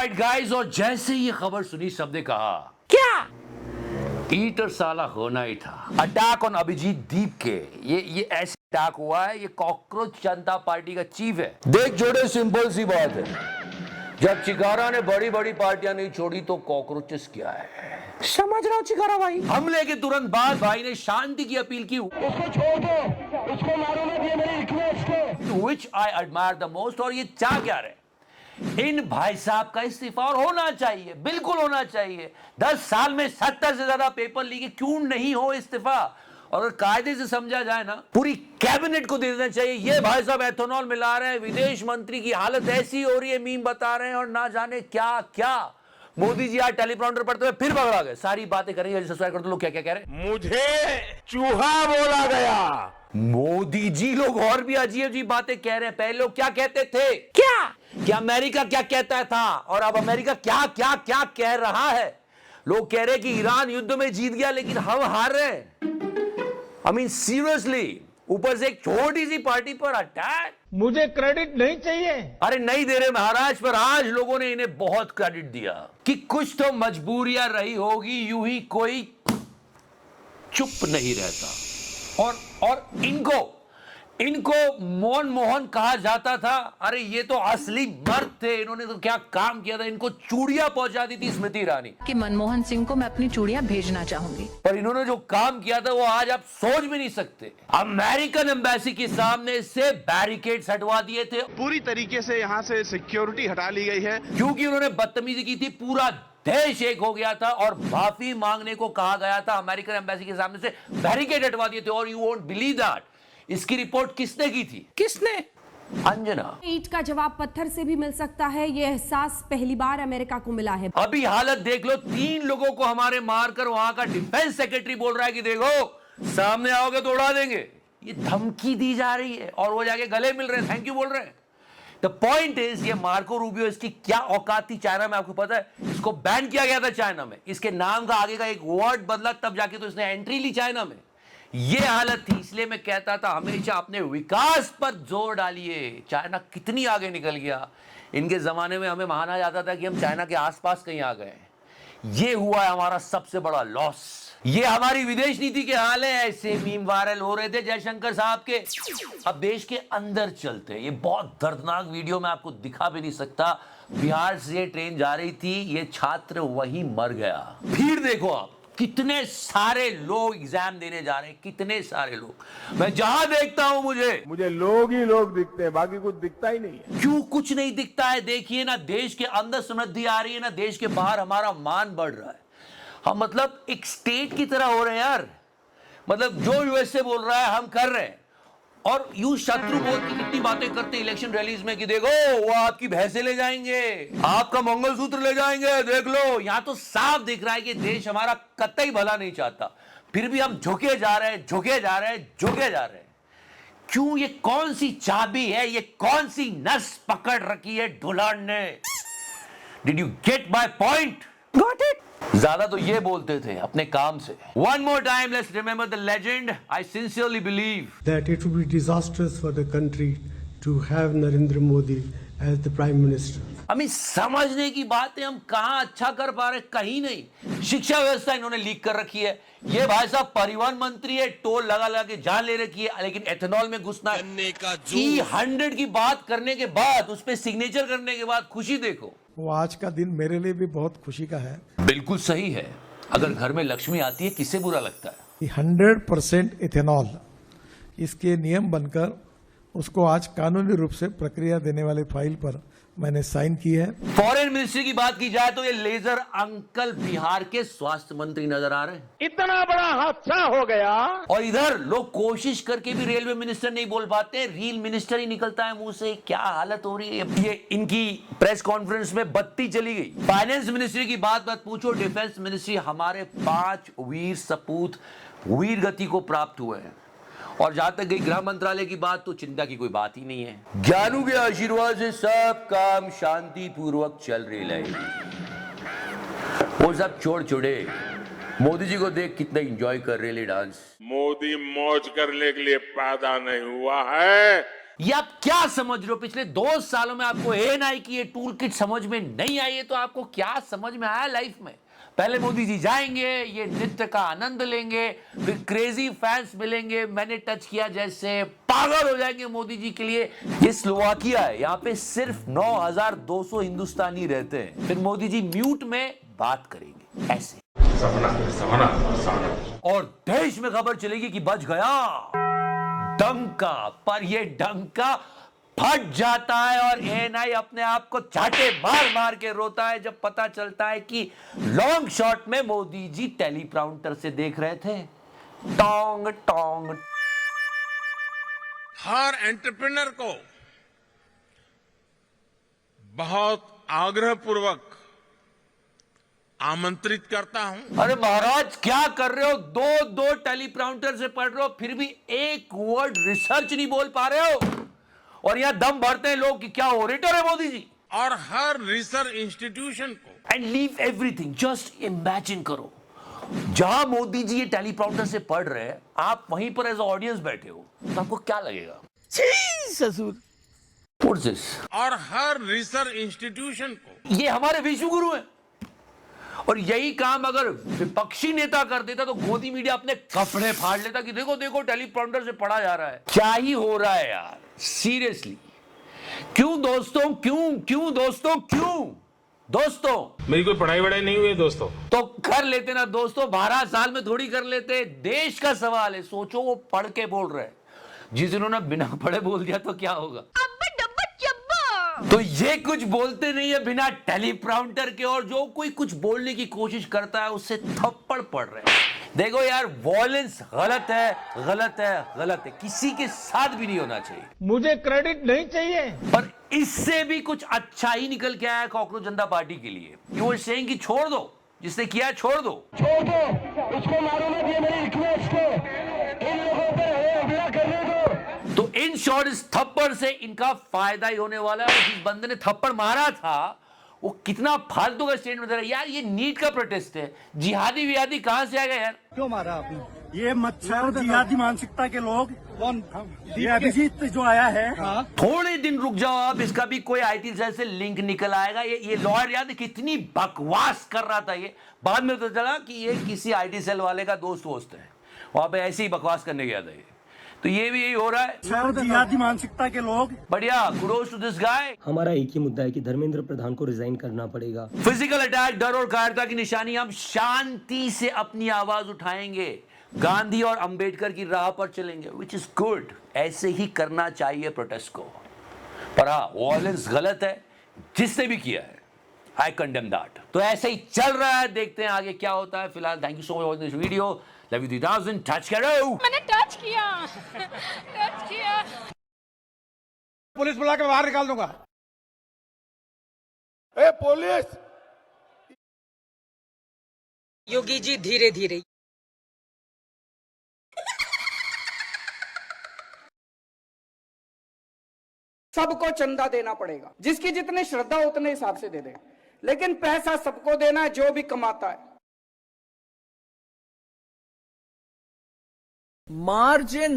Alright guys, और जैसे ही ये खबर सुनी सबने कहा क्या ईटर साला होना ही था। अटैक ऑन अभिजीत दीप के ये ऐसे अटैक हुआ है, ये कॉकरोच जनता पार्टी का चीफ है। देख छोटे, सिंपल सी बात है, जब चिकारा ने बड़ी बड़ी पार्टियां नहीं छोड़ी तो कॉकरोचेस क्या है, समझ रहा हूं चिकारा भाई। हमले के तुरंत बाद भाई ने शांति की अपील की, उसको छोड़ दो, उसको मारो मत, ये मेरी रिक्वेस्ट है। Which I admire the most. और ये चाह क्या रहे, इन भाई साहब का इस्तीफा और होना चाहिए, बिल्कुल होना चाहिए। 10 साल में 70 से ज्यादा पेपर लीक, क्यों नहीं हो इस्तीफा। और अगर कायदे से समझा जाए ना, पूरी कैबिनेट को दे देना चाहिए। ये भाई साहब एथेनॉल मिला रहे हैं, विदेश मंत्री की हालत ऐसी हो रही है, मीम बता रहे हैं और ना जाने क्या क्या। मोदी जी आज टेलीप्रॉम्प्टर पढ़ते हुए फिर पकड़ा गए, सारी बातें करेंगे। सब्सक्राइब कर दो। लोग क्या क्या कह रहे हैं, मुझे चूहा बोला गया। मोदी जी लोग और भी अजीब अजीब बातें कह रहे हैं। पहले लोग क्या कहते थे, क्या कि अमेरिका क्या कहता था, और अब अमेरिका क्या क्या क्या कह रहा है। लोग कह रहे हैं कि ईरान युद्ध में जीत गया लेकिन हम हार रहे हैं। आई मीन सीरियसली, ऊपर से एक छोटी सी पार्टी पर अटैक। मुझे क्रेडिट नहीं चाहिए। अरे नहीं दे रहे महाराज, पर आज लोगों ने इन्हें बहुत क्रेडिट दिया कि कुछ तो मजबूरियां रही होगी, यूं ही कोई चुप नहीं रहता। और इनको मोहन कहा जाता था। अरे ये तो असली मर्द थे, इन्होंने तो क्या काम किया था। इनको चूड़ियां पहुंचा दी थी स्मृति ईरानी कि मनमोहन सिंह को मैं अपनी चूड़ियां भेजना चाहूंगी, पर इन्होंने जो काम किया था वो आज आप सोच भी नहीं सकते। अमेरिकन एम्बेसी के सामने से बैरिकेड्स हटवा दिए थे, पूरी तरीके से यहाँ से सिक्योरिटी हटा ली गई है, क्योंकि उन्होंने बदतमीजी की थी। पूरा देश एक हो गया था और माफी मांगने को कहा गया था। अमेरिकन एम्बेसी के सामने से बैरिकेड हटवा दिए थे। और यू वोंट बिलीव दैट, इसकी रिपोर्ट किसने की थी, किसने, अंजना। ईंट का जवाब पत्थर से भी मिल सकता है, ये एहसास पहली बार अमेरिका को मिला है। अभी हालत देख लो, 3 लोगों को हमारे मारकर वहां का डिफेंस सेक्रेटरी बोल रहा है कि देखो सामने आओगे तो उड़ा देंगे। ये धमकी दी जा रही है और वो जाके गले मिल रहे हैं, थैंक यू बोल रहे हैं। द पॉइंट इज, ये मार्को रूबियो, इसकी क्या औकात थी चाइना में आपको पता है। इसको बैन किया गया था चाइना में, इसके नाम का आगे का एक वर्ड बदला तब जाके तो इसने एंट्री ली चाइना में। ये हालत थी, इसलिए मैं कहता था हमेशा अपने विकास पर जोर डालिए। चाइना कितनी आगे निकल गया, इनके जमाने में हमें माना जाता था कि हम चाइना के आसपास कहीं आ गए। ये हुआ है हमारा सबसे बड़ा लॉस। ये हमारी विदेश नीति के हाल है। ऐसे मीम वायरल हो रहे थे जयशंकर साहब के। अब देश के अंदर चलते हैं, ये बहुत दर्दनाक वीडियो मैं आपको दिखा भी नहीं सकता। बिहार से ये ट्रेन जा रही थी, ये छात्र वहीं मर गया। फिर देखो आप, कितने सारे लोग एग्जाम देने जा रहे हैं, कितने सारे लोग। मैं जहां देखता हूं मुझे लोग ही लोग दिखते हैं, बाकी कुछ दिखता ही नहीं है। क्यों कुछ नहीं दिखता है। देखिए ना, देश के अंदर समृद्धि आ रही है ना, देश के बाहर हमारा मान बढ़ रहा है। हम मतलब एक स्टेट की तरह हो रहे हैं यार। मतलब जो यूएसए बोल रहा है हम कर रहे हैं। और यू शत्रु बोल की कितनी बातें करते हैं इलेक्शन रैलीज में कि देखो वो आपकी भैंसे ले जाएंगे, आपका मंगलसूत्र ले जाएंगे, देख लो। यहां तो साफ दिख रहा है कि देश हमारा कतई भला नहीं चाहता, फिर भी हम झुके जा रहे हैं, झुके जा रहे हैं, झुके जा रहे हैं। क्यों, ये कौन सी चाबी है, ये कौन सी नस पकड़ रखी है ढुलान ने। Did you get my point? Got it. ज्यादा तो ये बोलते थे अपने काम से। One more time, let's remember the legend. I sincerely believe that it would be disastrous for the country to have Narendra Modi as the Prime Minister. हमें समझने की बात है, हम कहां अच्छा कर पा रहे, कहीं नहीं। शिक्षा व्यवस्था इन्होंने लीक कर रखी है। ये भाई साहब परिवहन मंत्री है, टोल लगा लगा के जान ले रखी है, लेकिन एथेनॉल में घुसना है। E100 की बात करने के बाद, उस पर सिग्नेचर करने के बाद खुशी देखो। वो आज का दिन मेरे लिए भी बहुत खुशी का है। बिल्कुल सही है, अगर घर में लक्ष्मी आती है किससे बुरा लगता है। 100% इथेनॉल, इसके नियम बनकर उसको आज कानूनी रूप से प्रक्रिया देने वाले फाइल पर मैंने साइन की है। फॉरेन मिनिस्ट्री की बात की जाए तो ये लेजर अंकल बिहार के स्वास्थ्य मंत्री नजर आ रहे हैं। इतना बड़ा हादसा हो गया। और इधर लोग कोशिश करके भी रेलवे मिनिस्टर नहीं बोल पाते, रील मिनिस्टर ही निकलता है मुंह से। क्या हालत हो रही है। ये इनकी प्रेस कॉन्फ्रेंस में बत्ती चली गई। फाइनेंस मिनिस्ट्री की बात पूछो, डिफेंस मिनिस्ट्री, हमारे 5 वीर सपूत वीर गति को प्राप्त हुए हैं। और जहां तक गई गृह मंत्रालय की बात, तो चिंता की कोई बात ही नहीं है। ज्ञानू के आशीर्वाद से सब काम शांति पूर्वक चल रही है। वो सब छोड़ छोड़े, मोदी जी को देख कितना एंजॉय कर रहे हैं डांस। मोदी मौज करने के लिए पैदा नहीं हुआ है, ये आप क्या समझ रहे हो? पिछले 2 सालों में आपको एएनआई की ये टूल किट समझ में नहीं आई है, तो आपको क्या समझ में आया लाइफ में? पहले मोदी जी जाएंगे, ये नृत्य का आनंद लेंगे, फिर क्रेजी फैंस मिलेंगे, मैंने टच किया जैसे पागल हो जाएंगे मोदी जी के लिए। ये स्लोवाकिया है, यहाँ पे सिर्फ 9,200 हिंदुस्तानी रहते हैं। फिर मोदी जी म्यूट में बात करेंगे ऐसे, और देश में खबर चलेगी कि बच गया डंका, पर ये डंका फट जाता है और एएनआई अपने आप को चाटे मार मार के रोता है जब पता चलता है कि लॉन्ग शॉट में मोदी जी टेलीप्रॉम्प्टर से देख रहे थे। टोंग टोंग। हर एंटरप्रेन्योर को बहुत आग्रहपूर्वक आमंत्रित करता हूं। अरे महाराज क्या कर रहे हो? दो टेलीप्रॉम्प्टर से पढ़ रहे हो, फिर भी एक वर्ड रिसर्च नहीं बोल पा रहे हो, और यहां दम भरते हैं लोग कि क्या ओरेटर है मोदी जी। और हर रिसर्च इंस्टीट्यूशन को and leave everything, just imagine करो जहां मोदी जी ये टेलीप्रॉम्प्टर से पढ़ रहे हैं, आप वहीं पर एज ऑडियंस बैठे हो, तो आपको क्या लगेगा? ससुर व्हाट्स दिस? और हर रिसर्च इंस्टीट्यूशन को, ये हमारे विश्व गुरु हैं, और यही काम अगर विपक्षी नेता कर देता तो गोदी मीडिया अपने कपड़े फाड़ लेता कि देखो देखो टेलीप्रॉम्प्टर से पढ़ा जा रहा है। क्या ही हो रहा है यार, सीरियसली। क्यों दोस्तों, क्यों दोस्तों, क्यों दोस्तों? मेरी कोई पढ़ाई वढ़ाई नहीं हुई है दोस्तों। तो कर लेते ना दोस्तों, 12 साल में थोड़ी कर लेते। देश का सवाल है, सोचो वो पढ़ के बोल रहे हैं, जिस जिन्होंने बिना पढ़े बोल दिया तो क्या होगा? तो ये कुछ बोलते नहीं है बिना टेलीप्रॉम्प्टर के, और जो कोई कुछ बोलने की कोशिश करता है उससे थप्पड़ पड़ रहे हैं। देखो यार, वॉयलेंस गलत है, गलत है, गलत है, किसी के साथ भी नहीं होना चाहिए। मुझे क्रेडिट नहीं चाहिए, पर इससे भी कुछ अच्छा ही निकल के आया कॉकरोच जनता पार्टी के लिए। वो सेइंग कि छोड़ दो, जिसने किया है छोड़ दो, छोड़ दो, उसको मारो मत, ये मेरी रिक्वेस्ट है, इन लोगों पर हमला करने दो। तो इन शॉर्ट इस थप्पड़ से इनका फायदा ही होने वाला है। जिस बंदे ने थप्पड़ मारा था वो कितना फालतू का स्टेटमेंट दे रहा है यार। ये नीट का प्रोटेस्ट है, जिहादी विहादी कहां से आ गए यार? क्यों मारा आपने? ये मच्छर जिहादी मानसिकता के लोग, कौन ये अभिजीत जो आया है। थोड़े दिन रुक जाओ आप, इसका भी कोई आईटी सेल से लिंक निकल आएगा। ये लॉयर याद है कितनी बकवास कर रहा था ये, बाद में तो चला कि ये किसी आईटी सेल वाले का दोस्त है, वहां पे ऐसे ही बकवास करने गया था ये। तो ये भी यही हो रहा है, जिहादी मानसिकता के लोग। बढ़िया, कुडोस टू दिस गाय। हमारा एक ही मुद्दा है कि धर्मेंद्र प्रधान को रिजाइन करना पड़ेगा। फिजिकल अटैक, डर और कायरता की निशानी, हम शांति से अपनी आवाज उठाएंगे, गांधी और अंबेडकर की राह पर चलेंगे, विच इज गुड। ऐसे ही करना चाहिए प्रोटेस्ट को। पर हाँ, वॉयलेंस गलत है, जिसने भी किया है आई कंडेम दैट। तो ऐसे ही चल रहा है, देखते हैं आगे क्या होता है। फिलहाल thank you so much for this video. Love you 3000, touch करो। मैंने टच किया टच किया। पुलिस बुला के बाहर निकाल दूंगा। ए पुलिस! योगी जी धीरे धीरे। सबको चंदा देना पड़ेगा, जिसकी जितनी श्रद्धा उतने हिसाब से दे दे, लेकिन पैसा सबको देना है जो भी कमाता है। मार्जिन